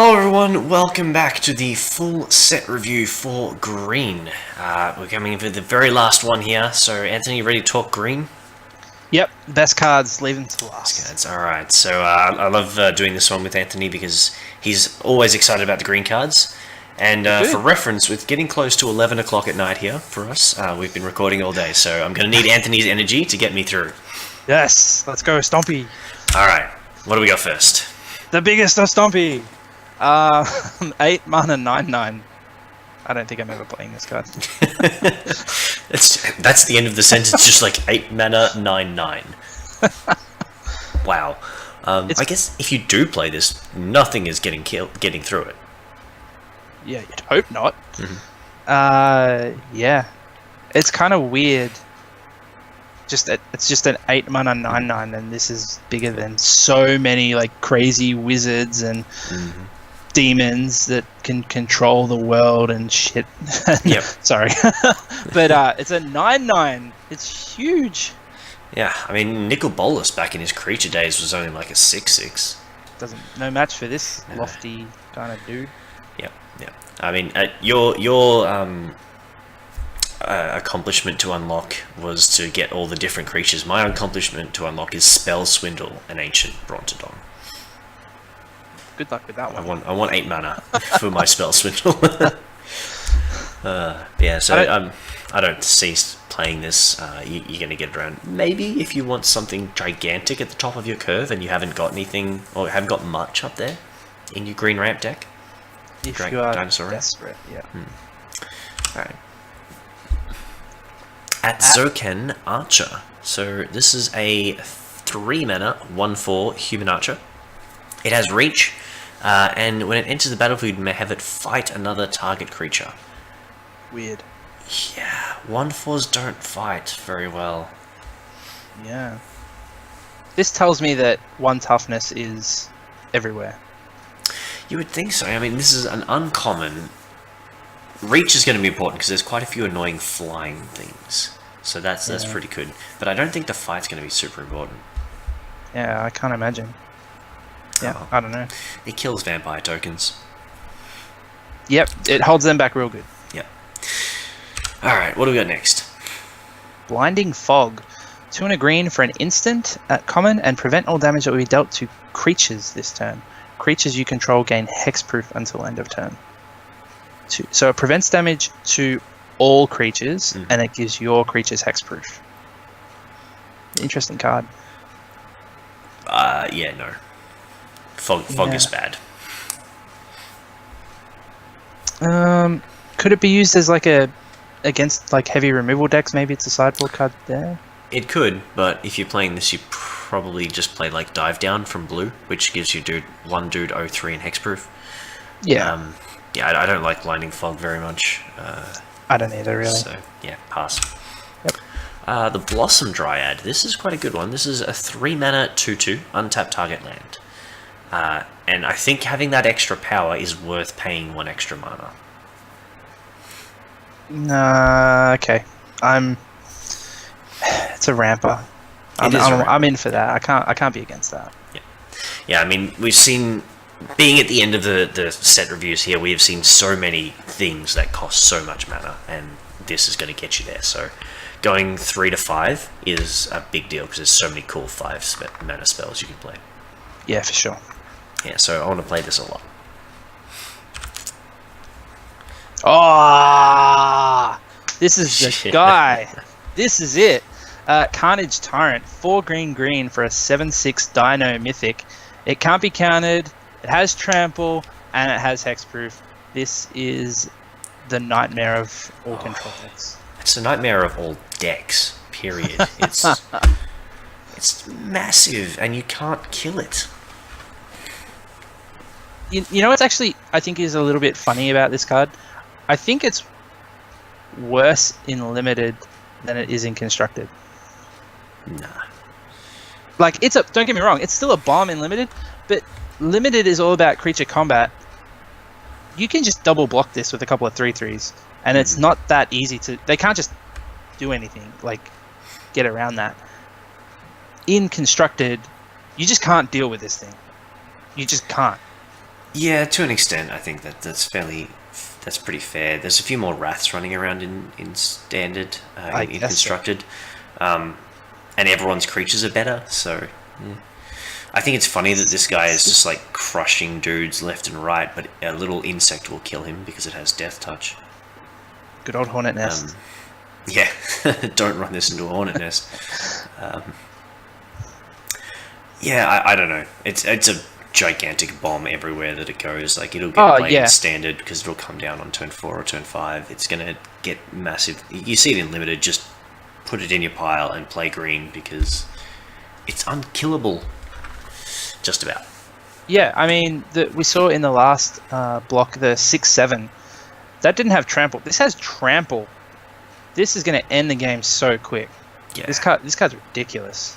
Hello everyone, welcome back to the full set review for Green. We're coming in for the very last one here, so Anthony, you ready to talk Green? Yep, best cards, leave them to last. Cards. Alright, so I love doing this one with Anthony because he's always excited about the green cards. And for reference, with getting close to 11 o'clock at night here for us, we've been recording all day, so I'm going to need Anthony's energy to get me through. Yes, let's go, Stompy. Alright, what do we got first? The biggest of Stompy. 8 mana 9/9. I don't think I'm ever playing this card. That's the end of the sentence, just like 8 mana 9/9. Wow. I guess if you do play this, nothing is getting through it. Yeah, you'd hope not. Mm-hmm. Yeah. It's kind of weird. It's just an 8 mana 9/9, and this is bigger than so many like crazy wizards and demons that can control the world and shit. Yep. Sorry. But it's a 9/9. It's huge. Yeah, I mean, Nicol Bolas back in his creature days was only like a 6/6. No match for this lofty kind of dude. Yep. I mean, your accomplishment to unlock was to get all the different creatures. My accomplishment to unlock is Spell Swindle and Ancient Brontodon. Good luck with that one. I want 8 mana for my Spell Swindle. Yeah, so I don't see playing this. You're going to get it around. Maybe if you want something gigantic at the top of your curve and you haven't got anything, or haven't got much up there in your green ramp deck. If you are dinosaur desperate, yeah. Alright. At Zoken Archer. So this is a 3 mana 1/4 human archer. It has reach, and when it enters the battlefield, you may have it fight another target creature. Weird. Yeah, 1/4s don't fight very well. Yeah. This tells me that 1 toughness is everywhere. You would think so. I mean, this is an uncommon. Reach is going to be important because there's quite a few annoying flying things. So that's pretty good. But I don't think the fight's going to be super important. Yeah, I can't imagine. Yeah, I don't know. It kills vampire tokens. Yep, it holds them back real good. Yep. Alright, what do we got next? Blinding Fog. 2 and a green for an instant at common and prevent all damage that will be dealt to creatures this turn. Creatures you control gain hexproof until end of turn. So it prevents damage to all creatures and it gives your creatures hexproof. Interesting card. Yeah, no. Fog is bad. Could it be used as like against like heavy removal decks? Maybe it's a sideboard card there. It could, but if you're playing this, you probably just play like Dive Down from blue, which gives you one dude 0/3 and hexproof. Yeah. Yeah, I don't like Blinding Fog very much. I don't either, really. So yeah, pass. Yep. The Blossom Dryad. This is quite a good one. This is a 3 mana 2/2 untapped target land. And I think having that extra power is worth paying 1 extra mana. Okay. It's a ramper. I'm in for that. I can't be against that. Yeah. I mean, we've seen, being at the end of the set reviews here, we have seen so many things that cost so much mana, and this is going to get you there. So going 3 to 5 is a big deal because there's so many cool 5 mana spells you can play. Yeah, for sure. Yeah, so I want to play this a lot. Oh, this is the guy. This is it. Carnage Tyrant, 4 green for a 7/6 Dino Mythic. It can't be countered. It has trample and it has hexproof. This is the nightmare of all control decks. It's the nightmare of all decks. Period. It's massive and you can't kill it. You know what's actually I think is a little bit funny about this card? I think it's worse in limited than it is in constructed. Nah. Like don't get me wrong, it's still a bomb in limited, but limited is all about creature combat. You can just double block this with a couple of 3/3s, and it's not that easy to. They can't just do anything like get around that. In constructed, you just can't deal with this thing. You just can't. Yeah, to an extent, I think that's pretty fair. There's a few more wraths running around in standard, in guess so. constructed, and everyone's creatures are better. So, yeah. I think it's funny that this guy is just like crushing dudes left and right, but a little insect will kill him because it has death touch. Good old hornet nest. Yeah, don't run this into a hornet nest. Yeah, I don't know. It's a gigantic bomb everywhere that it goes. Like it'll get played in standard because it'll come down on turn 4 or turn 5. It's gonna get massive. You see it in limited. Just put it in your pile and play green because it's unkillable. Just about. Yeah, I mean, we saw in the last block the 6/7 that didn't have trample. This has trample. This is going to end the game so quick. Yeah. This card's ridiculous.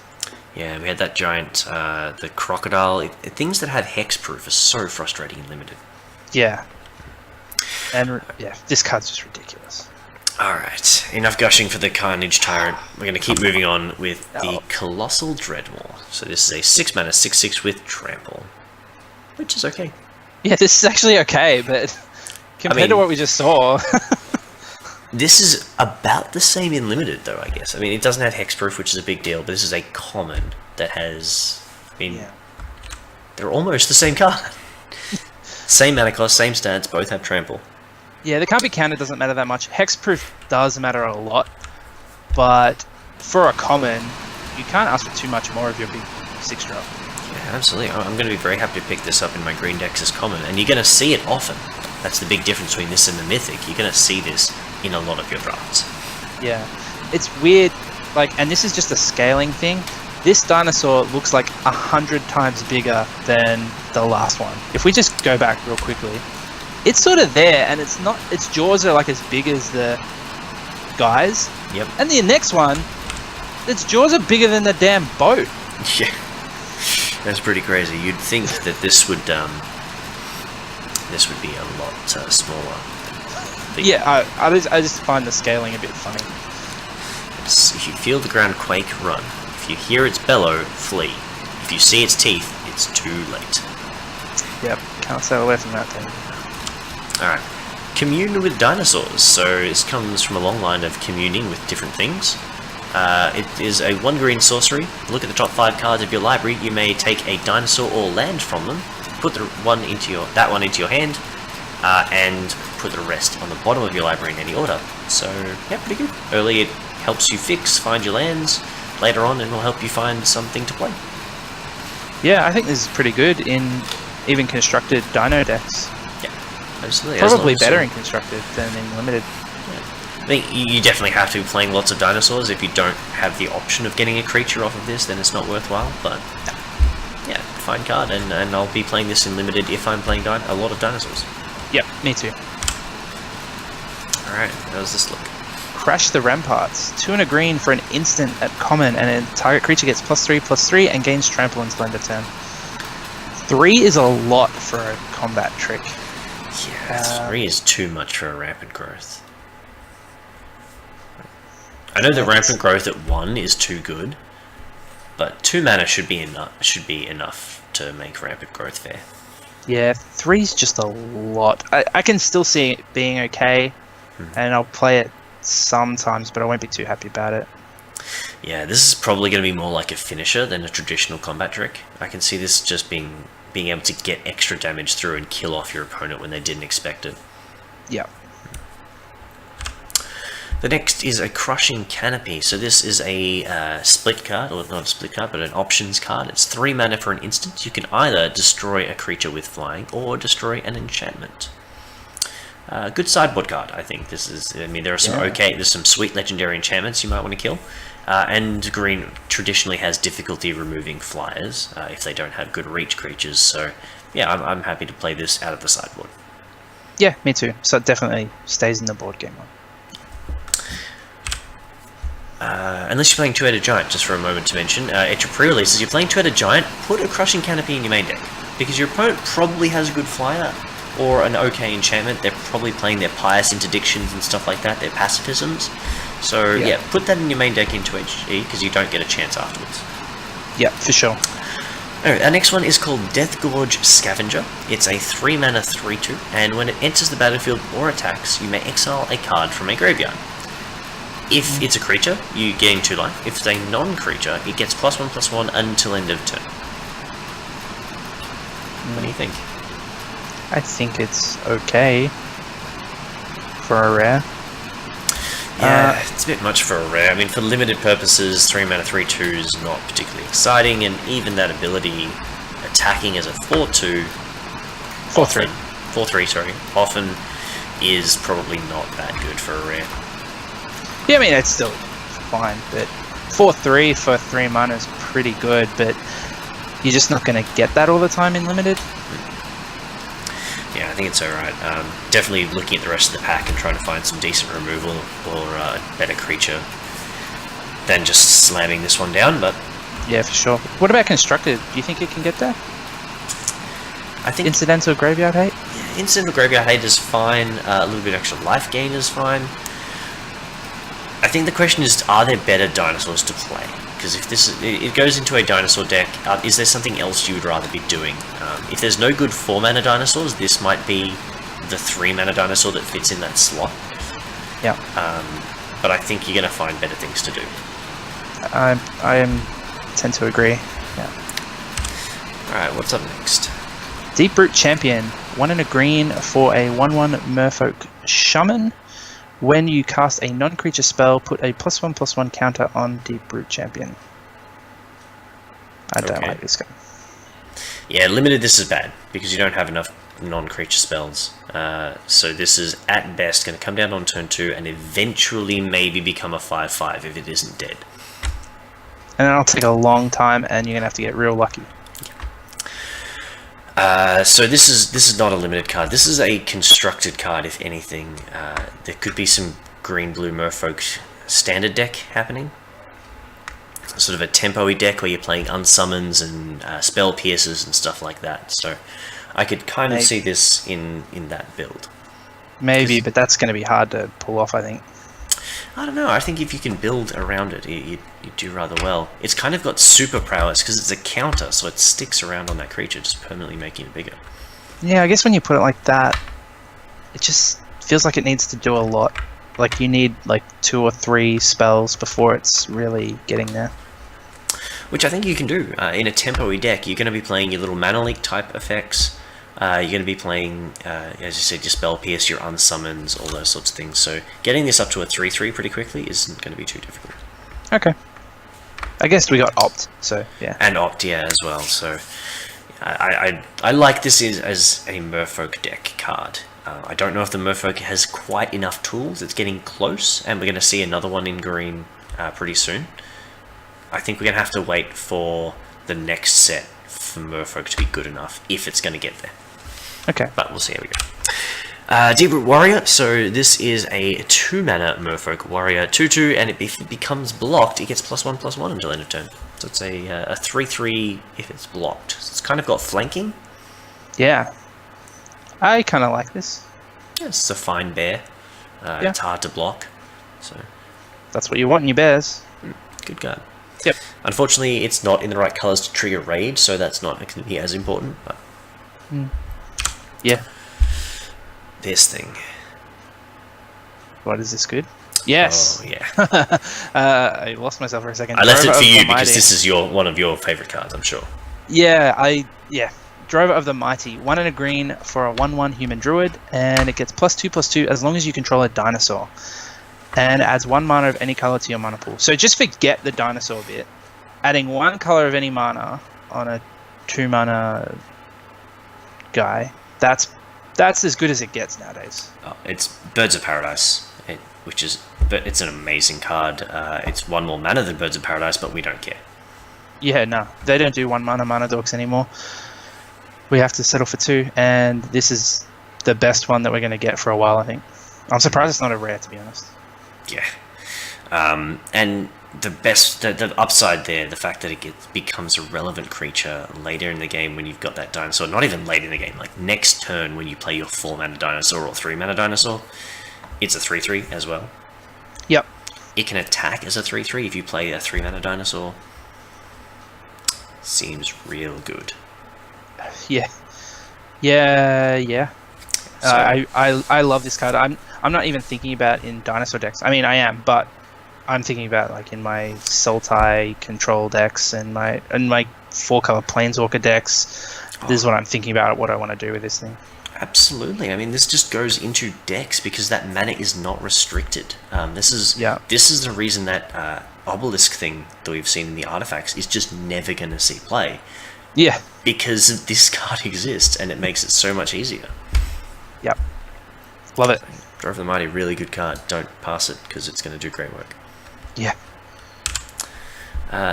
Yeah, we had that giant, the crocodile. Things that have hexproof are so frustrating and limited. Yeah. And yeah, this card's just ridiculous. Alright, enough gushing for the Carnage Tyrant. We're going to keep moving on with the Colossal Dreadmaw. So this is a 6 mana 6/6 with trample. Which is okay. Yeah, this is actually okay, but compared to what we just saw... This is about the same in limited, though, I guess. I mean, it doesn't have hexproof, which is a big deal, but this is a common that has... They're almost the same card. Same mana cost, same stats, both have trample. Yeah, the can't be countered doesn't matter that much. Hexproof does matter a lot, but for a common, you can't ask for too much more of your big 6-drop. Yeah, absolutely. I'm going to be very happy to pick this up in my green decks as common, and you're going to see it often. That's the big difference between this and the Mythic. You're going to see this in a lot of your drafts. Yeah, it's weird, like, and this is just a scaling thing. This dinosaur looks like 100 times bigger than the last one. If we just go back real quickly, it's sort of there, and it's not. Its jaws are like as big as the guys. Yep. And the next one, its jaws are bigger than the damn boat. Yeah, that's pretty crazy. You'd think that this would be a lot smaller. But yeah, I just find the scaling a bit funny. If you feel the ground quake, run. If you hear its bellow, flee. If you see its teeth, it's too late. Yep, can't stay away from that thing. Alright. Commune with dinosaurs. So this comes from a long line of communing with different things. It is a 1 green sorcery. Look at the top 5 cards of your library. You may take a dinosaur or land from them. Put that one into your hand, and put the rest on the bottom of your library in any order. So yeah, pretty good. Early it helps you find your lands. Later on, it'll help you find something to play. Yeah, I think this is pretty good in even constructed dino decks. Yeah, absolutely. Probably better in constructed than in limited. I think you definitely have to be playing lots of dinosaurs. If you don't have the option of getting a creature off of this, then it's not worthwhile. But yeah, fine card, and I'll be playing this in limited if I'm playing a lot of dinosaurs. Yep, me too. Alright, how does this look? Crash the Ramparts. 2 and a green for an instant at common, and a target creature gets +3/+3 and gains trample until end of turn. 3 is a lot for a combat trick. Yeah, 3 is too much for a rampant growth. I know the rampant growth at 1 is too good, but 2 mana should be enough to make rampant growth fair. Yeah, 3's just a lot. I can still see it being okay, and I'll play it sometimes, but I won't be too happy about it. Yeah, this is probably going to be more like a finisher than a traditional combat trick. I can see this just being able to get extra damage through and kill off your opponent when they didn't expect it. Yeah. The next is a Crushing Canopy. So this is a split card, or not a split card, but an options card. It's 3 mana for an instant. You can either destroy a creature with flying or destroy an enchantment. Good sideboard card, I think. This is. I mean, there are some there's some sweet legendary enchantments you might want to kill. And green traditionally has difficulty removing flyers if they don't have good reach creatures. So yeah, I'm happy to play this out of the sideboard. Yeah, me too. So it definitely stays in the board game one. Unless you're playing Two-Headed Giant, just for a moment to mention, at your pre-releases, you're playing Two-Headed Giant, put a Crushing Canopy in your main deck, because your opponent probably has a good flyer, or an okay enchantment. They're probably playing their Pious Interdictions and stuff like that, their pacifisms. So yeah, put that in your main deck into HE, because you don't get a chance afterwards. Yeah, for sure. Alright, our next one is called Death Gorge Scavenger. It's a 3 mana 3/2, and when it enters the battlefield or attacks, you may exile a card from a graveyard. If it's a creature, you gain 2 life. If it's a non-creature, it gets +1/+1 until end of turn. What do you think? I think it's okay for a rare. Yeah, it's a bit much for a rare. I mean, for limited purposes, 3 mana 3/2 is not particularly exciting, and even that ability, attacking as a 4/2, 4/3. 4/3, sorry, often is probably not that good for a rare. Yeah, I mean, it's still fine, but 4/3 for 3 mana is pretty good, but you're just not going to get that all the time in limited. Yeah, I think it's alright. Definitely looking at the rest of the pack and trying to find some decent removal or a better creature than just slamming this one down, but... Yeah, for sure. What about Constructed? Do you think it can get there? I think... Incidental Graveyard Hate? Yeah, Incidental Graveyard Hate is fine. A little bit extra life gain is fine. I think the question is, are there better dinosaurs to play? Because if it goes into a dinosaur deck, is there something else you would rather be doing? If there's no good 4 mana dinosaurs, this might be the 3 mana dinosaur that fits in that slot. Yeah. But I think you're going to find better things to do. Tend to agree. Yeah. Alright, what's up next? Deeproot Champion. 1 and a green for a 1/1 Merfolk Shaman. When you cast a non-creature spell, put a +1/+1 counter on Deeproot Champion. I don't like this guy. Yeah, limited this is bad, because you don't have enough non-creature spells. So this is, at best, going to come down on turn 2 and eventually maybe become a 5/5 if it isn't dead. And it'll take a long time, and you're going to have to get real lucky. So this is not a limited card. This is a constructed card, if anything. There could be some green-blue Merfolk standard deck happening. Sort of a tempo-y deck where you're playing unsummons and spell pierces and stuff like that. So I could kind of see this in that build. Maybe, but that's going to be hard to pull off, I think. I don't know. I think if you can build around it, you do rather well. It's kind of got super prowess because it's a counter, so it sticks around on that creature, just permanently making it bigger. Yeah, I guess when you put it like that, it just feels like it needs to do a lot. Like you need like 2 or 3 spells before it's really getting there. Which I think you can do. In a tempo-y deck, you're going to be playing your little Mana Leak type effects. You're going to be playing, as you said, your Spell Pierce, your Unsummons, all those sorts of things. So getting this up to a 3/3 pretty quickly isn't going to be too difficult. Okay. I guess we got Opt, so yeah. And Opt, yeah, as well. So I like this as a Merfolk deck card. I don't know if the Merfolk has quite enough tools. It's getting close, and we're going to see another one in green pretty soon. I think we're going to have to wait for the next set for Merfolk to be good enough, if it's going to get there. Okay. But we'll see how we go. Deeproot Warrior, so this is a 2 mana Merfolk Warrior, 2/2, and if it becomes blocked, it gets +1/+1 until end of turn. So it's a 3/3 if it's blocked. So it's kind of got flanking. Yeah. I kind of like this. Yeah, it's a fine bear. It's hard to block. So that's what you want in your bears. Good card. Yep. Unfortunately, it's not in the right colours to trigger raid, so that's not going to be as important. But yeah. This thing. What, is this good? Yes. Oh, yeah. I lost myself for a second. I left it for you Mighty. because this is one of your favourite cards, I'm sure. Yeah, Drover of the Mighty. 1 and a green for a 1/1 human druid, and it gets +2/+2 as long as you control a dinosaur. And adds 1 mana of any color to your mana pool. So just forget the dinosaur bit. Adding 1 color of any mana on a 2 mana guy, that's as good as it gets nowadays. Oh, it's Birds of Paradise, but it's an amazing card. It's 1 more mana than Birds of Paradise, but we don't care. Yeah, no, they don't do 1 mana dorks anymore. We have to settle for 2, and this is the best one that we're going to get for a while, I think. I'm surprised it's not a rare, to be honest. Yeah. And the upside there, the fact that it becomes a relevant creature later in the game when you've got that dinosaur, not even late in the game, like next turn when you play your 4 mana dinosaur or 3 mana dinosaur, it's a 3/3 as well. Yep. It can attack as a 3/3 if you play a 3 mana dinosaur. seems real good. Yeah. Yeah. So, I love this card. I'm not even thinking about in dinosaur decks. I mean, I am, but I'm thinking about like in my Sultai control decks and my 4-color Planeswalker decks. This is what I'm thinking about. What I want to do with this thing. absolutely. I mean, this just goes into decks because that mana is not restricted. This is the reason that obelisk thing that we've seen in the artifacts is just never going to see play. Yeah. Because this card exists and it makes it so much easier. Yep. Love it. Drove the Mighty, really good card. Don't pass it because it's going to do great work. Yeah.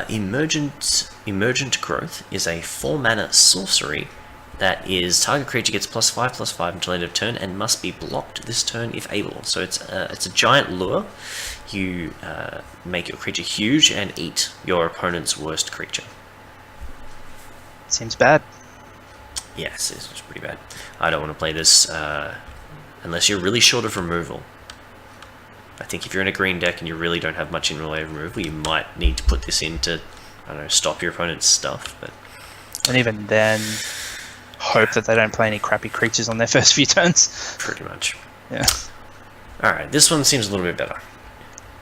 Emergent Growth is a 4-mana sorcery that is target creature gets +5/+5 until end of turn and must be blocked this turn if able. So it's a giant lure. You make your creature huge and eat your opponent's worst creature. Seems bad. Yes, it's pretty bad. I don't want to play this unless you're really short of removal. I think if you're in a green deck and you really don't have much in the way of removal, you might need to put this in to, I don't know, stop your opponent's stuff. But and even then, hope that they don't play any crappy creatures on their first few turns. Pretty much. Yeah. Alright, this one seems a little bit better.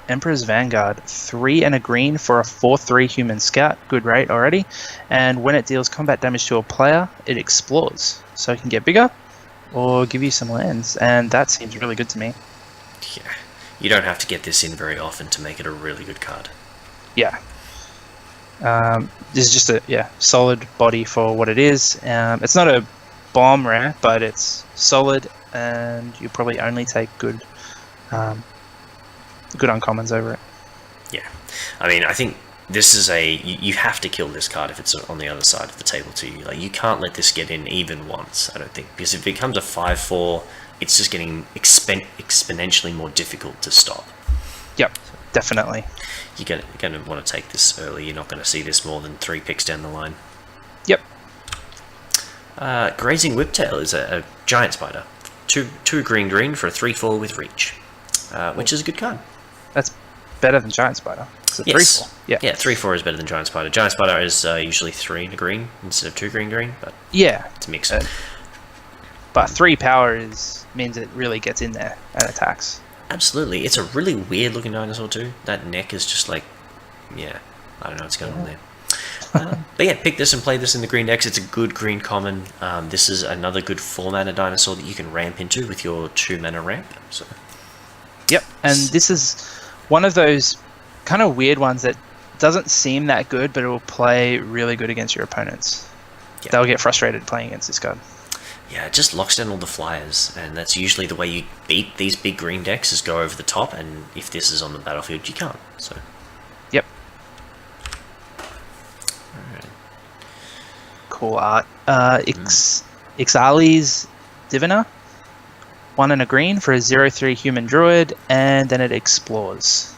Emperor's Vanguard, 3 and a green for a 4/3 human scout. Good rate already. And when it deals combat damage to a player, it explores. So it can get bigger or give you some lands. And that seems really good to me. Yeah. You don't have to get this in very often to make it a really good card. Yeah. This is just a solid body for what it is. It's not a bomb rare, but it's solid, and you probably only take good uncommons over it. Yeah. I mean, I think this is you have to kill this card if it's on the other side of the table to you. Like, you can't let this get in even once, I don't think. Because if it becomes a 5/4, it's just getting exponentially more difficult to stop. Yep, definitely. You're going to want to take this early. You're not going to see this more than 3 picks down the line. Yep. Grazing Whiptail is a giant spider. 2 green for a 3/4 with reach, which is a good card. That's better than Giant Spider. It's a 3/4. Yeah, 3/4 is better than Giant Spider. Giant Spider is usually 3 and a green instead of 2 green, but yeah, it's a mix. But 3 power means it really gets in there and attacks. Absolutely. It's a really weird looking dinosaur too. That neck is just like, yeah, I don't know what's going on there. But yeah, pick this and play this in the green decks. It's a good green common. This is another good 4-mana dinosaur that you can ramp into with your 2-mana ramp. So. Yep, and this is one of those kind of weird ones that doesn't seem that good, but it will play really good against your opponents. Yep. They'll get frustrated playing against this card. Yeah, it just locks down all the flyers, and that's usually the way you beat these big green decks, is go over the top, and if this is on the battlefield, you can't. So. Yep. Alright. Cool art. Ixalan's Diviner. 1 and a green for a 0/3 human druid, and then it explores.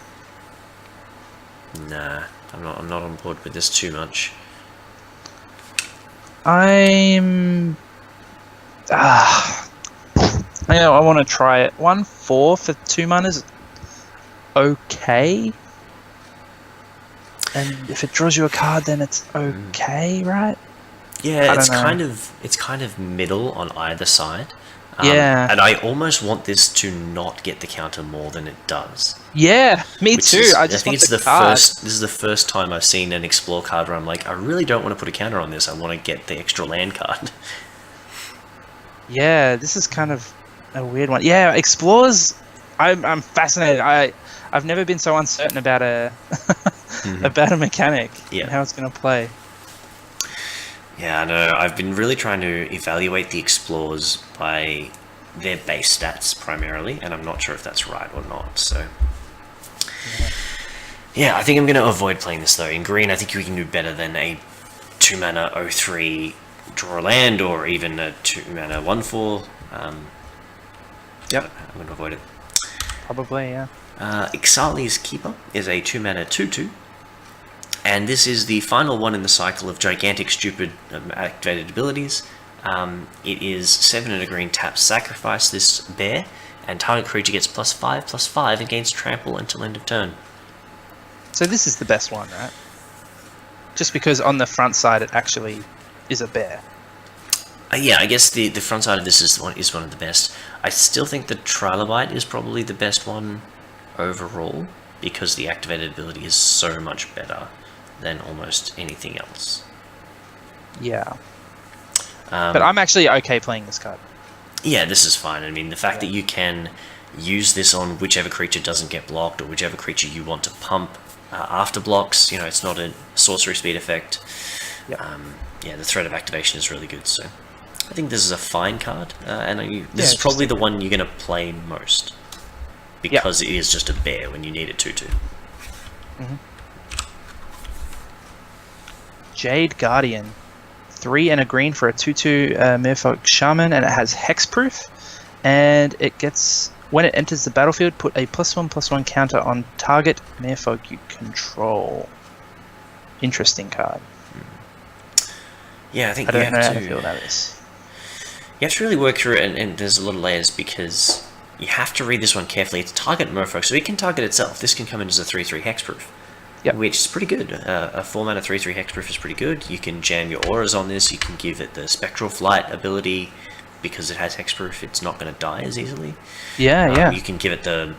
Nah, I'm not on board with this too much. I want to try it. 1/4 for 2 manas, okay. And if it draws you a card, then it's okay, right? Yeah, it's kind of middle on either side. Yeah. And I almost want this to not get the counter more than it does. Yeah, me too. I think it's the first. This is the first time I've seen an explore card where I'm like, I really don't want to put a counter on this. I want to get the extra land card. Yeah, this is kind of a weird one. Yeah, explores. I'm fascinated. I've never been so uncertain about a about a mechanic and how it's going to play. Yeah, I know. I've been really trying to evaluate the explores by their base stats primarily, and I'm not sure if that's right or not. So, yeah, I think I'm going to avoid playing this though. In green, I think we can do better than a 2-mana 0/3 draw a land, or even a 2-mana 1/4. Yep, I'm going to avoid it. Probably, yeah. Ixalan's Keeper is a 2-mana 2/2. And this is the final one in the cycle of gigantic, stupid activated abilities. It is 7 and a green, tap, sacrifice this bear, and target creature gets +5/+5 against trample until end of turn. So this is the best one, right? Just because on the front side it actually is a bear. Yeah, I guess the front side of this is one of the best. I still think the Trilobite is probably the best one overall, because the activated ability is so much better than almost anything else. Yeah. But I'm actually okay playing this card. Yeah, this is fine. I mean, the fact that you can use this on whichever creature doesn't get blocked, or whichever creature you want to pump after blocks, it's not a sorcery speed effect. Yep. Yeah, the threat of activation is really good, so I think this is a fine card, and this is probably the one you're going to play most, because it is just a bear when you need it 2/2. Mm-hmm. Jade Guardian. 3 and a green for a 2/2 Merfolk Shaman, and it has hexproof, and it gets, when it enters the battlefield, put a +1/+1 counter on target Merfolk you control. Interesting card. Yeah, I think I don't know how to feel about this. You have to really work through it, and there's a lot of layers, because you have to read this one carefully. It's target Merfolk, so it can target itself. This can come in as a 3/3 hexproof. Yep. Which is pretty good. A 4-mana 3/3 hexproof is pretty good. You can jam your auras on this. You can give it the spectral flight ability, because it has hexproof. It's not going to die as easily. Yeah. You can give it the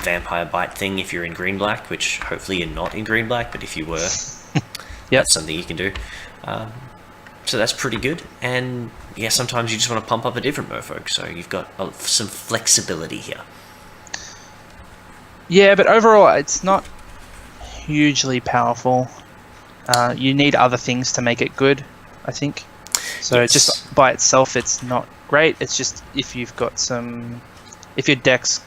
vampire bite thing if you're in green black, which hopefully you're not in green black, but if you were, that's something you can do. So that's pretty good. And yeah, sometimes you just want to pump up a different Merfolk, so you've got some flexibility here. Yeah, but overall it's not hugely powerful. You need other things to make it good, I think. So just by itself it's not great. It's just if you've got if your deck's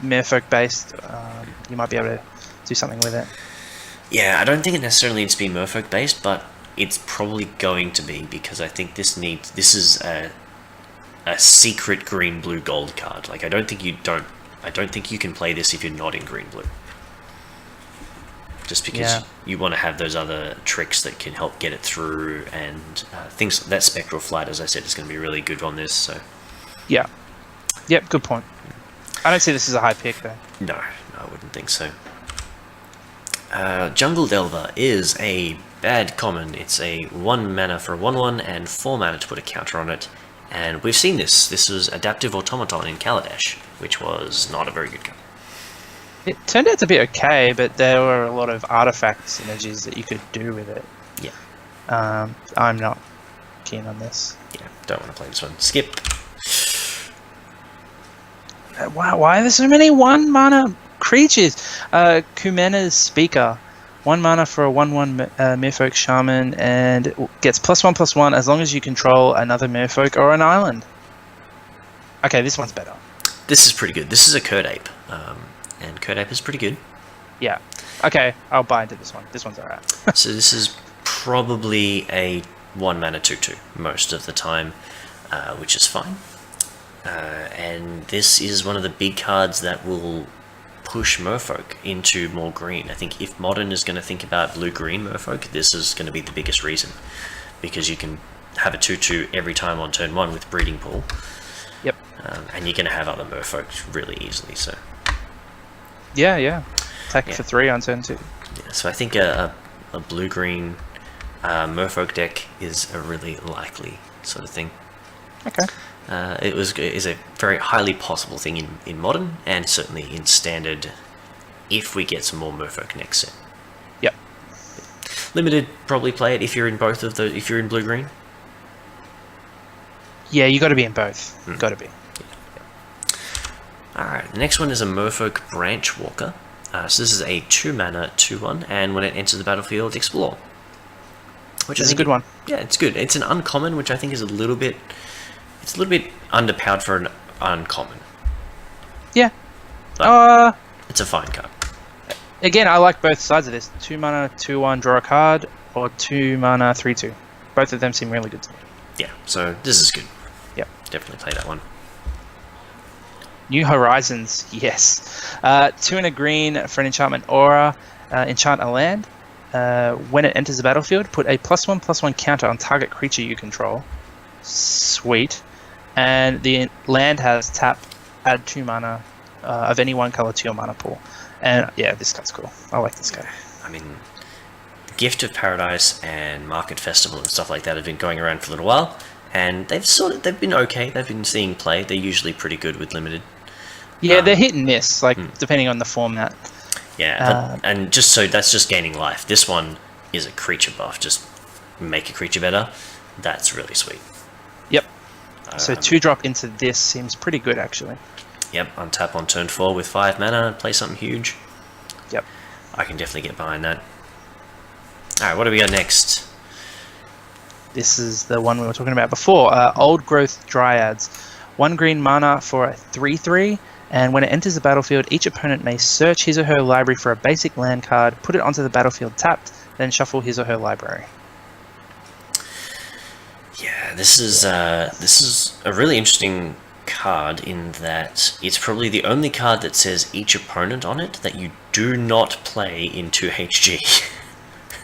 Merfolk based, you might be able to do something with it. Yeah, I don't think it necessarily needs to be Merfolk based, but it's probably going to be, because I think this is a secret green blue gold card. Like, I don't think you can play this if you're not in green blue. Just because you want to have those other tricks that can help get it through, and things. That spectral flight, as I said, is going to be really good on this. So yeah, yep, good point. I don't see this as a high pick though. No, I wouldn't think so. Jungle Delver is a bad common. It's a 1 mana for a 1/1 and 4 mana to put a counter on it. And we've seen this. This was Adaptive Automaton in Kaladesh, which was not a very good card. It turned out to be okay, but there were a lot of artifact synergies that you could do with it. Yeah. I'm not keen on this. Yeah, don't want to play this one. Skip. Wow, why are there so many 1 mana creatures? Kumena's Speaker. 1 mana for a 1/1 Merfolk Shaman, and it gets +1/+1 as long as you control another Merfolk or an island. Okay, this one's better. This is pretty good. This is a Curd Ape. And Curd Ape is pretty good. Yeah. Okay, I'll buy into this one. This one's alright. So this is probably a 1 mana 2/2 most of the time, which is fine. And this is one of the big cards that will push Merfolk into more green. I think if Modern is going to think about blue-green Merfolk, this is going to be the biggest reason, because you can have a 2/2 every time on turn 1 with Breeding Pool. Yep. And you're going to have other Merfolk really easily. So. Yeah. Attack for 3 on turn 2. Yeah, so I think a blue-green Merfolk deck is a really likely sort of thing. Okay. It is a very highly possible thing in Modern, and certainly in Standard, if we get some more Merfolk next set. Yep. Limited, probably play it if you're in both of those. If you're in blue-green. Yeah, you got to be in both. Got to be. Alright, the next one is a Merfolk Branch Walker. So this is a 2 mana 2/1, and when it enters the battlefield, explore. Which is a good one. Yeah, it's good. It's an uncommon, which I think is a little bit underpowered for an uncommon. Yeah. But it's a fine card. Again, I like both sides of this. 2 mana 2/1, draw a card, or 2 mana 3/2. Both of them seem really good to me. Yeah, so this is good. Yep. Definitely play that one. New Horizons, yes. 2 and a green for an enchantment aura. Enchant a land. When it enters the battlefield, put a +1/+1 counter on target creature you control. Sweet. And the land has tap, add 2 mana of any one color to your mana pool. And yeah, this card's cool. I like this card. I mean, Gift of Paradise and Market Festival and stuff like that have been going around for a little while, and they've been okay. They've been seeing play. They're usually pretty good with limited. Yeah, they're hit and miss, depending on the format. Yeah, and just so that's just gaining life. This one is a creature buff. Just make a creature better. That's really sweet. Yep. So 2-drop into this seems pretty good, actually. Yep, untap on turn 4 with 5 mana, play something huge. Yep. I can definitely get behind that. Alright, what do we got next? This is the one we were talking about before. Old Growth Dryads. 1 green mana for a 3/3, and when it enters the battlefield, each opponent may search his or her library for a basic land card, put it onto the battlefield tapped, then shuffle his or her library. Yeah, this is a really interesting card in that it's probably the only card that says each opponent on it that you do not play in 2HG.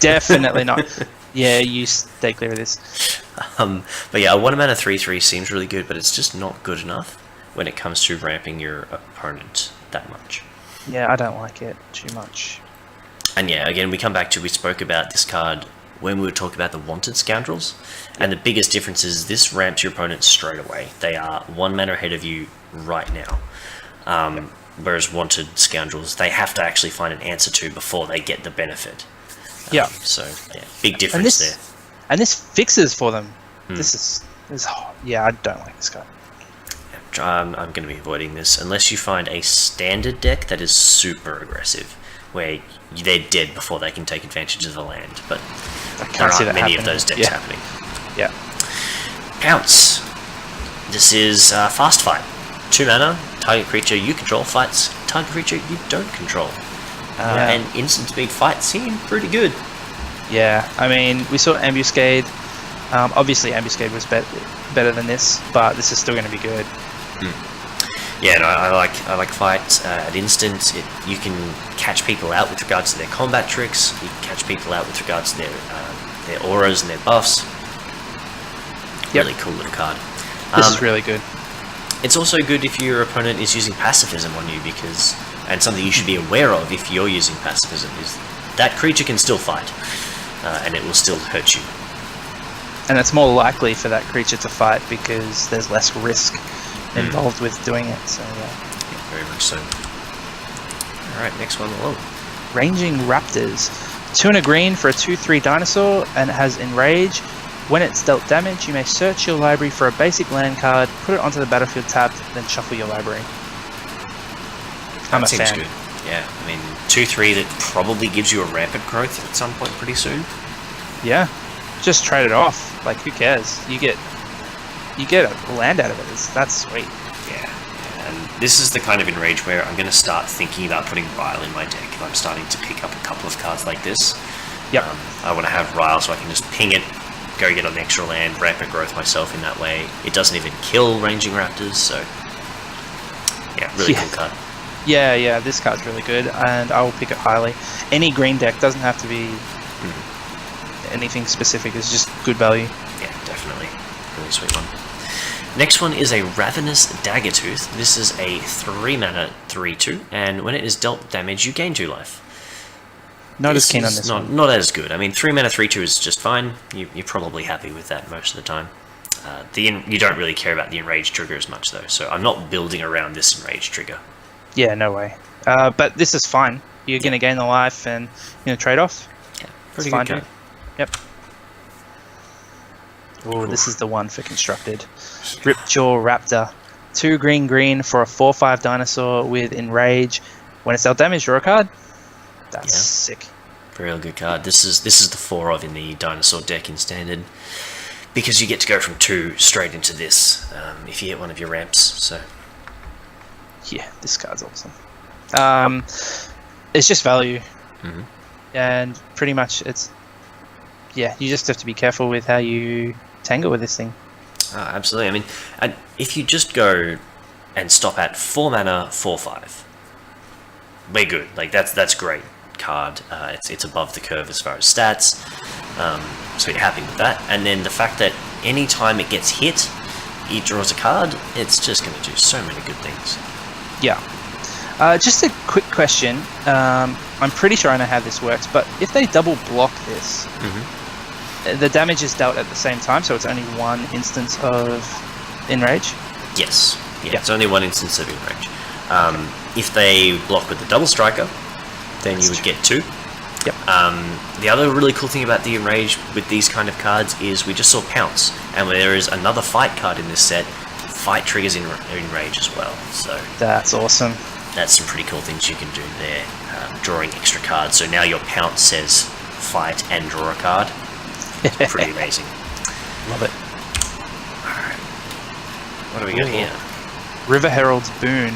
Definitely not. Yeah, you stay clear of this. But yeah, a 1 mana 3/3 seems really good, but it's just not good enough when it comes to ramping your opponent that much. Yeah, I don't like it too much. And yeah, again, we come back to, we spoke about this card when we were talking about the Wanted Scoundrels, and the biggest difference is this ramps your opponent straight away. They are 1 mana ahead of you right now. Whereas Wanted Scoundrels, they have to actually find an answer to before they get the benefit. Yeah. So, yeah, big difference there. And this fixes for them. This is yeah, I don't like this card. I'm going to be avoiding this unless you find a standard deck that is super aggressive, where they're dead before they can take advantage of the land. But there aren't many of those decks happening. Yeah. Pounce. This is Fast Fight. 2 mana, target creature you control fights target creature you don't control. And instant speed fights seem pretty good. Yeah, I mean, we saw Ambuscade. Obviously, Ambuscade was better than this, but this is still going to be good. Yeah, no, I like fight at instant. You can catch people out with regards to their combat tricks. You can catch people out with regards to their auras and their buffs. Really cool little card. This is really good. It's also good if your opponent is using pacifism on you, and something you should be aware of if you're using pacifism is that creature can still fight, and it will still hurt you. And it's more likely for that creature to fight because there's less risk involved with doing it. So yeah, very much so. Alright, next one along. Ranging Raptors. 2 and a green for a 2/3 dinosaur, and it has Enrage. When it's dealt damage, you may search your library for a basic land card, put it onto the battlefield tapped, then shuffle your library. I'm a Seems fan. good. Yeah, I mean, 2/3 that probably gives you a rampant growth at some point pretty soon. Yeah, just trade it off. Like, who cares? You get a land out of it. That's sweet. Yeah, and this is the kind of Enrage where I'm going to start thinking about putting Ryle in my deck. If I'm starting to pick up a couple of cards like this, Yep. I want to have Ryle so I can just ping it, go get an extra land, rampant growth myself in that way. It doesn't even kill Ranging Raptors, so yeah, really cool card. Yeah, this card's really good, and I will pick it highly. Any green deck doesn't have to be anything specific, it's just good value. Yeah, definitely. Really sweet one. Next one is a Ravenous Daggertooth. This is a 3 mana 3/2, and when it is dealt damage, you gain 2 life. Not as keen on this one. Not as good. I mean, 3 mana 3/2 is just fine. You're probably happy with that most of the time. You don't really care about the Enrage trigger as much, though, so I'm not building around this Enrage trigger. Yeah, no way. But this is fine. You're going to gain the life and trade off. Yeah, It's fine, dude. Yep. Oh, this is the one for constructed. Ripjaw Raptor. 2 green for a 4/5 dinosaur with Enrage. When it's dealt damage, draw a card. That's sick. Very good card. This is the 4 of in the dinosaur deck in standard, because you get to go from 2 straight into this if you hit one of your ramps. So yeah, this card's awesome. It's just value, and pretty much you just have to be careful with how you tangle with this thing. Absolutely. I mean, and if you just go and stop at 4 mana 4/5, we're good. Like that's great card. It's above the curve as far as stats, so you're happy with that. And then the fact that any time it gets hit, it draws a card. It's just going to do so many good things. Yeah. Just a quick question. I'm pretty sure I know how this works, but if they double block this, the damage is dealt at the same time, so it's only one instance of enrage. Yes. Yeah, it's only one instance of enrage. If they block with the double striker, then you would get 2. Yep. The other really cool thing about the enrage with these kind of cards is we just saw pounce, and there is another fight card in this set. Fight triggers in enrage as well, so That's awesome. that's some pretty cool things you can do there. Drawing extra cards, so now your pounce says fight and draw a card. It's pretty amazing. Love it. Alright. What do we got here? River Herald's Boon.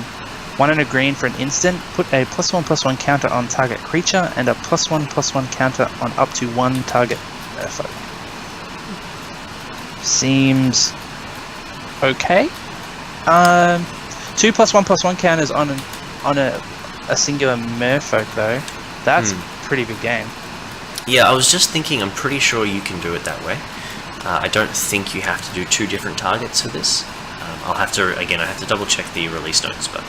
1 and a green for an instant. Put a +1/+1 counter on target creature and a +1/+1 counter on up to 1 target merfolk. Seems okay. 2 +1/+1 counters on a singular merfolk though. That's pretty big game. Yeah, I was just thinking, I'm pretty sure you can do it that way. I don't think you have to do 2 different targets for this. I have to double check the release notes, but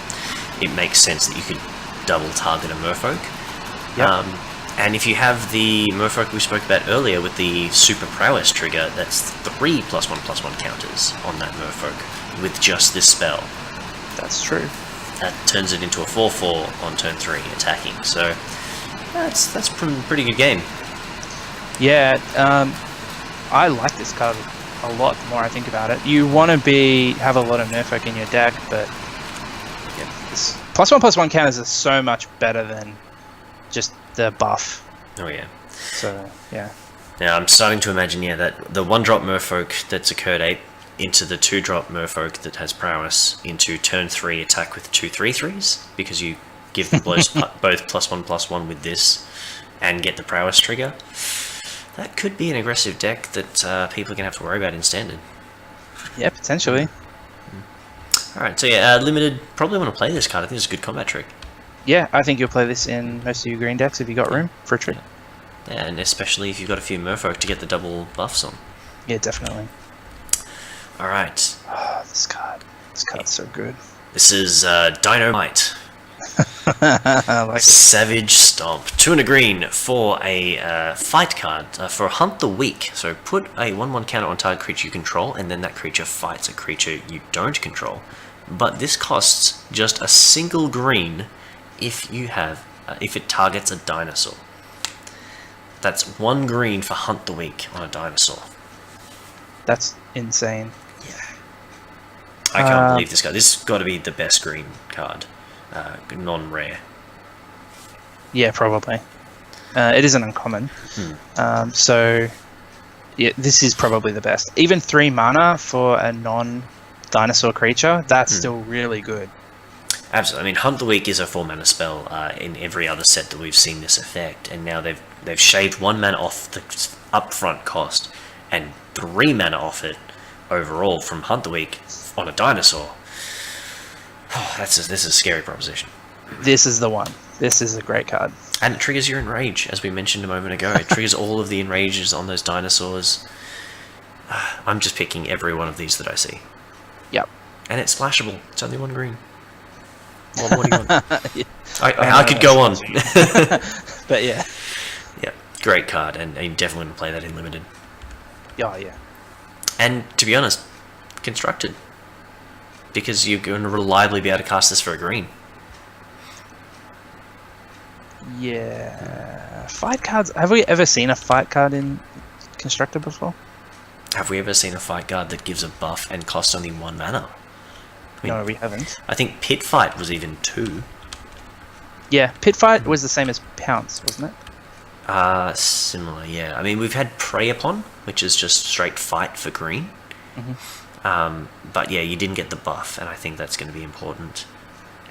it makes sense that you could double target a merfolk. Yep. And if you have the merfolk we spoke about earlier with the super prowess trigger, that's 3 +1/+1 counters on that merfolk with just this spell. That's true. That turns it into a 4/4 on turn 3 attacking. So that's a pretty good game. Yeah, I like this card a lot the more I think about it. You want to have a lot of merfolk in your deck, but yeah, this +1/+1 counters are so much better than just the buff. Oh yeah. So yeah. Now I'm starting to imagine, that the 1-drop merfolk that's occurred 8 into the 2-drop merfolk that has prowess into turn 3 attack with 2 3/3s, because you give them both +1/+1 with this and get the prowess trigger. That could be an aggressive deck that people are going to have to worry about in standard. Yeah, potentially. Alright, so yeah, limited, probably want to play this card. I think it's a good combat trick. Yeah, I think you'll play this in most of your green decks if you got room for a trick. Yeah, and especially if you've got a few merfolk to get the double buffs on. Yeah, definitely. Alright. Oh, this card's so good. This is Dynamite. I like it. Savage Stomp. 2 and a green for a fight card for Hunt the Weak. So put a 1/1 counter on target creature you control, and then that creature fights a creature you don't control. But this costs just a single green if it targets a dinosaur. That's 1 green for Hunt the Weak on a dinosaur. That's insane. I can't believe this card. This has got to be the best green card. Non-rare. Yeah, probably. It isn't uncommon. So, yeah, this is probably the best. Even 3 mana for a non-dinosaur creature, that's still really good. Absolutely. I mean, Hunt the Weak is a 4 mana spell in every other set that we've seen this effect, and now they've shaved 1 mana off the upfront cost and 3 mana off it overall from Hunt the Weak on a dinosaur. Oh, this is a scary proposition. This is the one. This is a great card. And it triggers your enrage, as we mentioned a moment ago. It triggers all of the enrages on those dinosaurs. I'm just picking every one of these that I see. Yep. And it's splashable. It's only 1 green. What more do you want? I could go on. But yeah. Yeah, great card, and you definitely want to play that in limited. Oh, yeah. And to be honest, constructed. Because you're going to reliably be able to cast this for a green. Yeah. Fight cards. Have we ever seen a fight card in Constructed before? Have we ever seen a fight card that gives a buff and costs only 1 mana? I mean, No, we haven't. I think Pit Fight was even 2. Yeah, Pit Fight was the same as Pounce, wasn't it? Similar, yeah. I mean, we've had Prey Upon, which is just straight fight for green. But yeah, you didn't get the buff, and I think that's going to be important.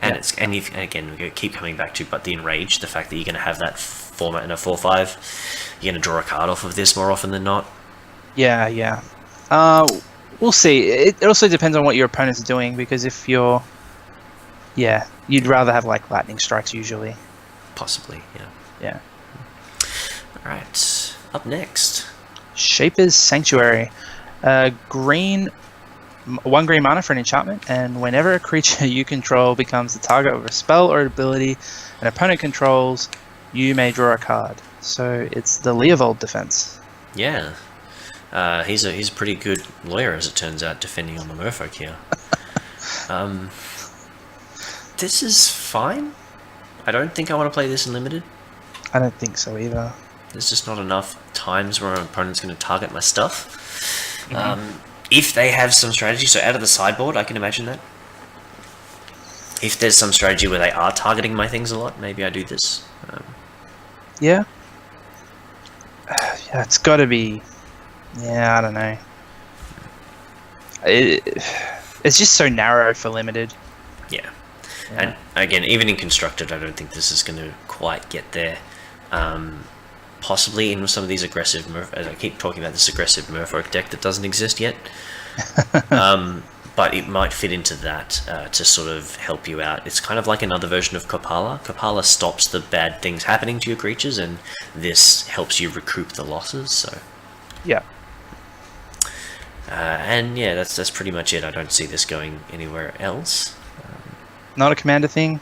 And and again, we're going to keep coming back to, but the enrage, the fact that you're going to have that format in a 4/5, you're going to draw a card off of this more often than not. Yeah, yeah. We'll see. It also depends on what your opponent's doing, because if you're... Yeah, you'd rather have, like, lightning strikes usually. Possibly, yeah. Yeah. Alright, up next. Shaper's Sanctuary. Green 1 green mana for an enchantment, and whenever a creature you control becomes the target of a spell or ability an opponent controls, you may draw a card. So it's the Leovold defense. Yeah. He's a pretty good lawyer, as it turns out, defending on the merfolk here. This is fine. I don't think I want to play this in limited. I don't think so either. There's just not enough times where an opponent's going to target my stuff. If they have some strategy, so out of the sideboard, I can imagine that. If there's some strategy where they are targeting my things a lot, maybe I do this. Yeah. Yeah, it's got to be. Yeah, I don't know. It's just so narrow for limited. Yeah. And again, even in constructed, I don't think this is going to quite get there. Possibly in some of these aggressive I keep talking about this aggressive Merfolk deck that doesn't exist yet. But it might fit into that to sort of help you out. It's kind of like another version of Kopala. Kopala stops the bad things happening to your creatures, and this helps you recoup the losses. So yeah. And yeah, that's pretty much it. I don't see this going anywhere else. Not a commander thing?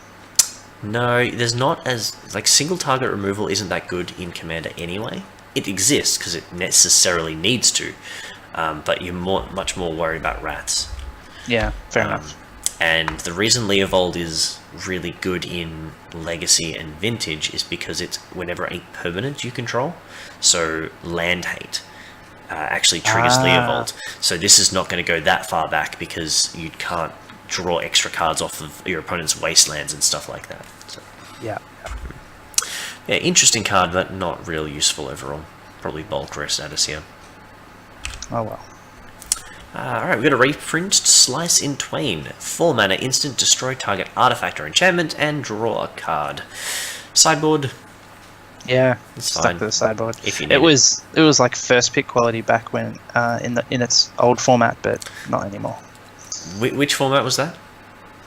No, there's not as... Like, single target removal isn't that good in Commander anyway. It exists because it necessarily needs to. But you're much more worried about rats. Yeah, fair enough. And the reason Leovold is really good in Legacy and Vintage is because it's whenever a permanent you control. So Land Hate actually triggers Leovold. So this is not going to go that far back because you can't draw extra cards off of your opponent's wastelands and stuff like that. So, yeah, interesting card, but not real useful overall. Probably bulk rest status here. Oh well. Alright, we've got a reprint Slice in Twain. 4 mana instant, destroy target artifact or enchantment, and draw a card. Sideboard. Yeah, it's stuck fine to the sideboard. if you need it was like first pick quality back when in its old format, but not anymore. Which format was that?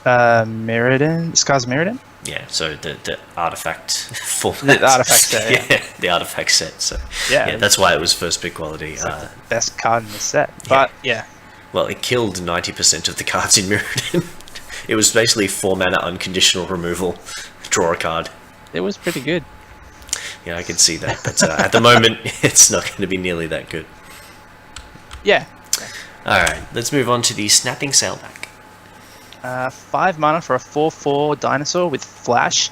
Mirrodin, Scar's Mirrodin. Yeah, so the artifact format. The artifact set. Yeah, the artifact set. So yeah, that's why it was first pick quality. It's like the best card in the set. But yeah. Well, it killed 90% of the cards in Mirrodin. It was basically 4 mana unconditional removal, draw a card. It was pretty good. Yeah, I can see that, but at the moment, it's not going to be nearly that good. Yeah. Alright, let's move on to the Snapping Sailback. 5 mana for a 4/4 dinosaur with flash,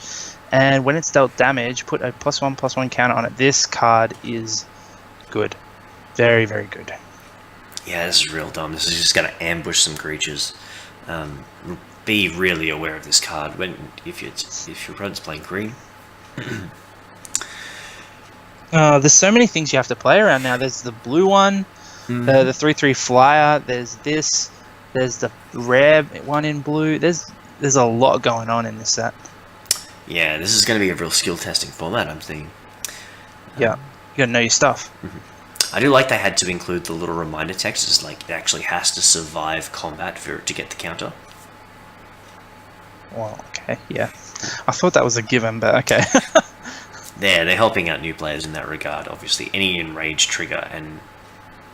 and when it's dealt damage, put a +1/+1 counter on it. This card is good. Very, very good. Yeah, this is real dumb. This is just going to ambush some creatures. Be really aware of this card if your opponent's playing green. There's so many things you have to play around now. There's the blue one, the 3/3 flyer. There's this. There's the rare one in blue. There's a lot going on in this set. Yeah, this is going to be a real skill testing format, I'm thinking. Yeah, you gotta know your stuff. I do like they had to include the little reminder text. It's like it actually has to survive combat for it to get the counter. Well, okay, yeah. I thought that was a given, but okay. They're helping out new players in that regard. Obviously, any enraged trigger, and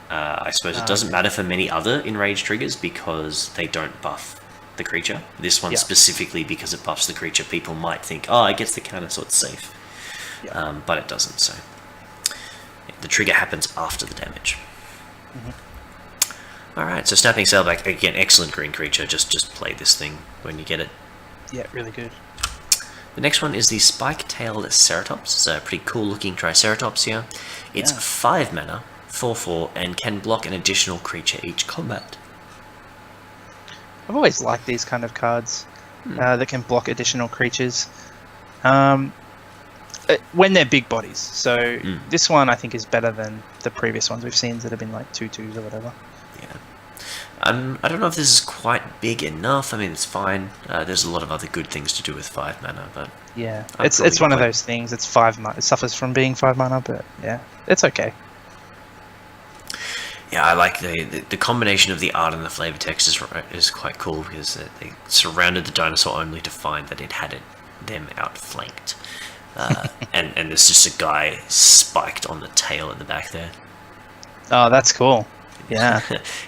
I suppose it doesn't matter for many other enraged triggers because they don't buff the creature. This one specifically because it buffs the creature. People might think, oh, it gets the counter, so it's safe. Yeah. But it doesn't. So the trigger happens after the damage. All right. So Snapping Sailback, again, excellent green creature. Just play this thing when you get it. Yeah, really good. The next one is the Spike-tailed Ceratops. It's a pretty cool looking Triceratops here. It's 5 mana, 4/4, and can block an additional creature each combat. I've always liked these kind of cards that can block additional creatures when they're big bodies. So this one I think is better than the previous ones we've seen that have been like 2/2s or whatever. Yeah. I don't know if this is quite big enough. I mean, it's fine. There's a lot of other good things to do with 5 mana, but yeah, it's one of those things. It's 5 mana. It suffers from being 5 mana, but yeah, it's okay. Yeah, I like the combination of the art and the flavor text is quite cool because they surrounded the dinosaur only to find that it had them outflanked, and there's just a guy spiked on the tail at the back there. Oh, that's cool. Yeah.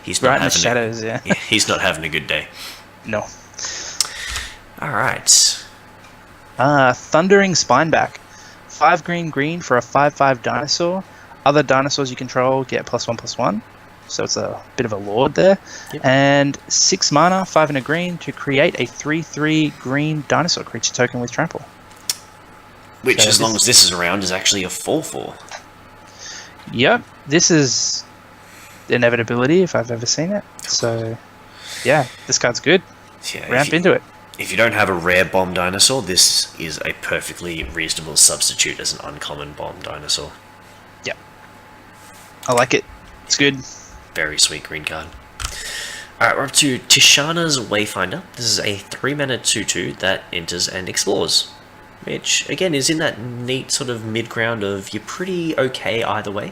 He's not Right in the having shadows, yeah. he's not having a good day. No. All right. Thundering Spineback. 5 green green for a 5/5 dinosaur. Other dinosaurs you control get +1/+1. So it's a bit of a lord there. Yep. And 6 mana, 5 and a green to create a 3/3 green dinosaur creature token with trample. Which, So as long as this is around, is actually a 4/4. Yep, this is inevitability if I've ever seen it. So, yeah, this card's good. Yeah, Ramp into it. If you don't have a rare bomb dinosaur, this is a perfectly reasonable substitute as an uncommon bomb dinosaur. Yep. I like it. It's good. Very sweet green card. Alright, we're up to Tishana's Wayfinder. This is a 3-mana 2/2 that enters and explores. Which, again, is in that neat sort of mid-ground of you're pretty okay either way.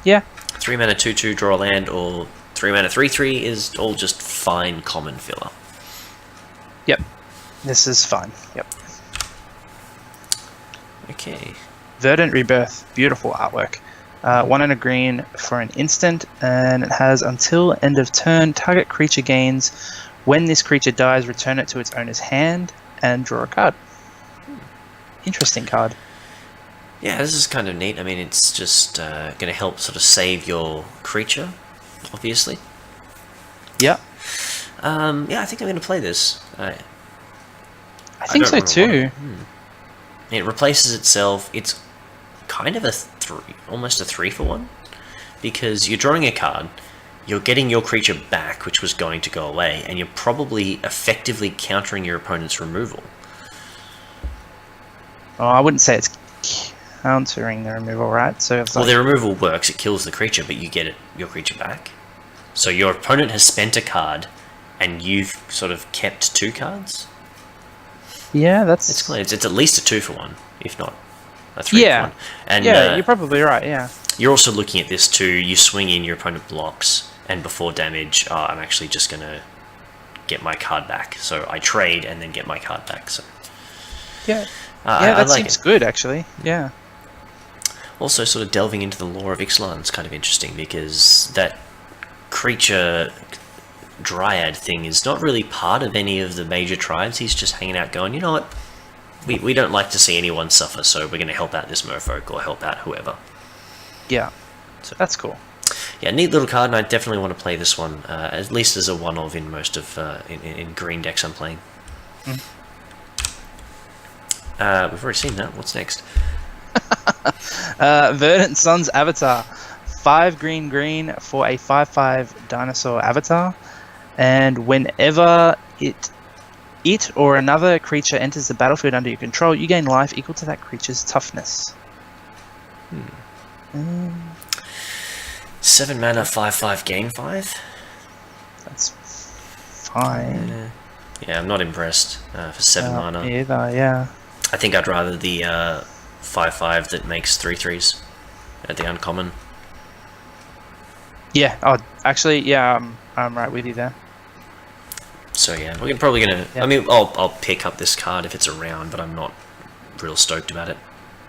Yeah. 3-mana 2/2 draw a land, or 3-mana 3/3 is all just fine common filler. Yep. This is fine. Yep. Okay. Verdant Rebirth. Beautiful artwork. 1 and a green for an instant, and it has until end of turn, target creature gains. When this creature dies, return it to its owner's hand and draw a card. Interesting card. Yeah, this is kind of neat. I mean, it's just going to help sort of save your creature, obviously. Yep. Yeah, I think I'm going to play this. I think so too. It replaces itself. It's kind of almost a 3-for-1, because you're drawing a card, you're getting your creature back, which was going to go away, and you're probably effectively countering your opponent's removal. Oh, I wouldn't say it's countering the removal, right? So it's Well, like, the removal works; it kills the creature, but you get your creature back. So your opponent has spent a card, and you've sort of kept 2 cards. yeah, that's It's clear. It's at least a 2-for-1, if not a 3-for-1. And yeah, you're probably right. Yeah. you're also looking at this too. You swing in, your opponent blocks, and before damage, I'm actually just gonna get my card back. So I trade and then get my card back. So Yeah. I That like seems it. good actually. Yeah. Also, sort of delving into the lore of Ixalan is kind of interesting, because that creature dryad thing is not really part of any of the major tribes. He's just hanging out going, you know what, we don't like to see anyone suffer, so we're going to help out this merfolk or help out whoever. Yeah. So That's cool. yeah, neat little card, and I definitely want to play this one, at least as a one-of in most of in green decks I'm playing. We've already seen that. What's next? Verdant Sun's Avatar. 5 green green for a 5/5 dinosaur avatar, and whenever it or another creature enters the battlefield under your control, you gain life equal to that creature's toughness. 7 mana, 5/5, gain 5. That's fine. Yeah, I'm not impressed for 7 mana. Either, yeah. I think I'd rather the 5/5 that makes 3/3s at the uncommon. Yeah. Oh, actually, yeah. I'm right with you there. So yeah, we're probably gonna. Yeah. I mean, I'll pick up this card if it's around, but I'm not real stoked about it.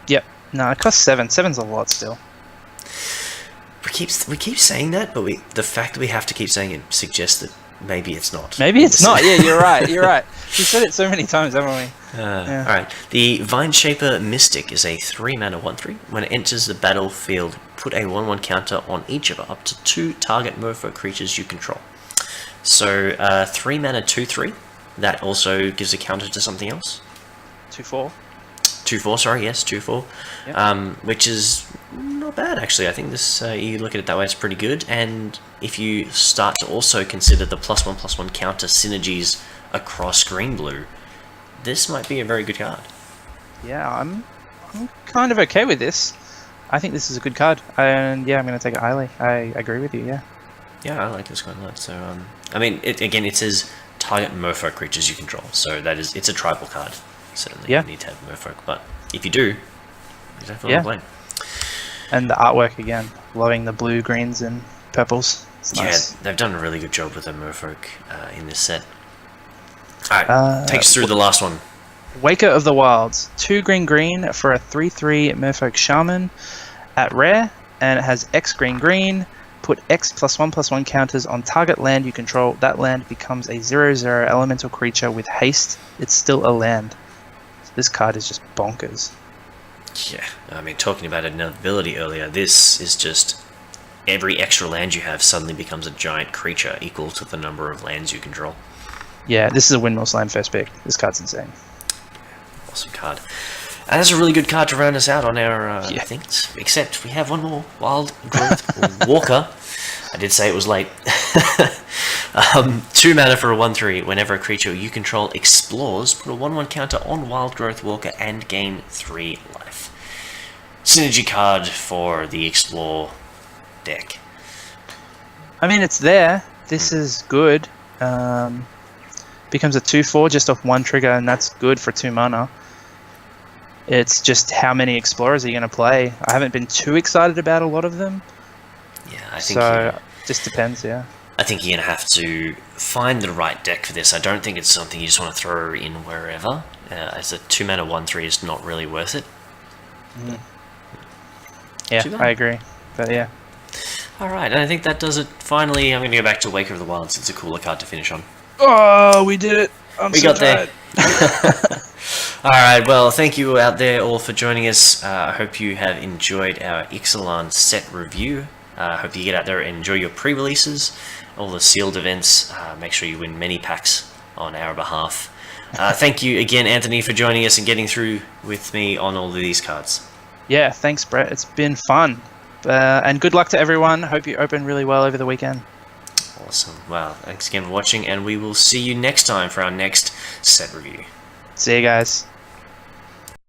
Yep. No, it costs 7. 7's a lot still. We keep saying that, but the fact that we have to keep saying it suggests that maybe it's not. Maybe it's not. Yeah, you're right. You're right. We've said it so many times, haven't we? All right. The Vineshaper Mystic is a 3 mana 1/3. When it enters the battlefield, put a 1/1 counter on each of up to 2 target merfolk creatures you control. So 3 mana 2/3. That also gives a counter to something else. 2/4. 2/4. Sorry, yes, 2/4. Yep. Which is not bad actually. I think this, you look at it that way, it's pretty good. And if you start to also consider the +1/+1 counter synergies across green blue, this might be a very good card. Yeah, I'm kind of okay with this. I think this is a good card, and yeah, I'm going to take it highly. I agree with you. Yeah. Yeah, I like this quite a lot. So I mean, it says target merfolk creatures you control, so it's a tribal card. Certainly, Yeah. you need to have merfolk, but if you do, you definitely Yeah. want to play. And the artwork again, loving the blue, greens, and purples. It's nice. Yeah, they've done a really good job with the merfolk in this set. Alright, take us through the last one. Waker of the Wilds. 2 green green for a 3/3 merfolk shaman at rare, and it has X green green. Put X +1/+1 counters on target land you control. That land becomes a 0/0 elemental creature with haste. It's still a land. So this card is just bonkers. Yeah, I mean, talking about an ability earlier, this is just every extra land you have suddenly becomes a giant creature equal to the number of lands you control. Yeah, this is a Windmill Slam first pick. This card's insane. Awesome card. And that's a really good card to round us out on our Yeah. things. Except we have one more. Wild Growth Walker. I did say it was late. 2 mana for a 1/3. Whenever a creature you control explores, put a 1/1 counter on Wild Growth Walker and gain 3 life. Synergy card for the Explore deck. I mean, it's there. This is good. Becomes a 2/4 just off 1 trigger, and that's good for 2 mana. It's just how many Explorers are you going to play? I haven't been too excited about a lot of them. Yeah, I think just depends, yeah. I think you're going to have to find the right deck for this. I don't think it's something you just want to throw in wherever. As a 2 mana 1/3 is not really worth it. Yeah, Too bad. I agree. But yeah. Alright, and I think that does it. Finally, I'm going to go back to Wake of the Wilds. It's a cooler card to finish on. Oh, we did it. We got there. Alright, well, thank you out there all for joining us. I hope you have enjoyed our Ixalan set review. I hope you get out there and enjoy your pre-releases, all the sealed events. Make sure you win many packs on our behalf. Thank you again, Anthony, for joining us and getting through with me on all of these cards. Yeah, thanks, Brett. It's been fun. And good luck to everyone. Hope you open really well over the weekend. Awesome. Well, thanks again for watching, and we will see you next time for our next set review. See you guys.